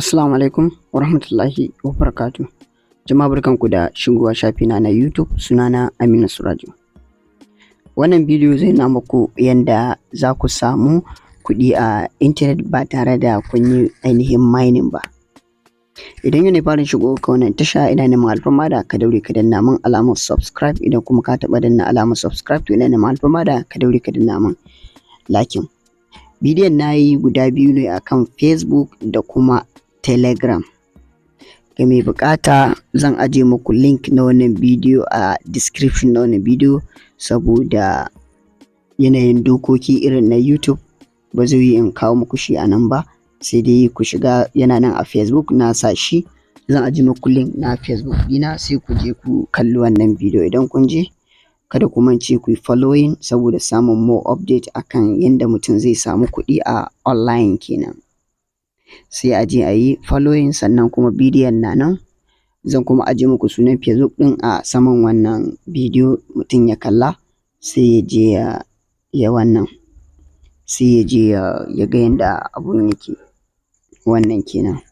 Assalamu alaikum wa rahmatullahi wa barakatuh. Jama'a barkanku da shigowa shafina na YouTube, sunana Aminu Suraju. Wannan bidiyo zai na muku yanda za ku samu kuɗi a internet ba tare da kun yi ainihin mining ba. Idan yau ne farin shigo ka wannan tasha, ina neman alfarma da ka daure ka danna min alamar subscribe. Idan kuma ka taɓa danna alamar subscribe, to ina neman alfarma da ka daure ka danna min like. Bidiyon na yi guda biyu ne akan Facebook da kuma Telegram. Ga mai bukata zan aje muku link na wannan bidiyo a description na wannan bidiyo, saboda yanayin dokoki irin na YouTube ba zai yi in kawo muku shi a nan ba, sai dai ku shiga, yana nan a Facebook na sa shi. Zan aje muku link na Facebook dina, sai ku je ku kalli wannan bidiyo. Idan kun je, kada ku mance ku yi following saboda samun more update akan yanda mutum zai samu kuɗi a online kenan. Sai a je a yi following, sannan kuma bidiyon na nan. Zan kuma aje muku sunan Facebook ɗin a saman wannan bidiyo, mutum ya kalla sai ya je ya wannan, sai ya je ya ga yanda abun yake. Wannan kenan.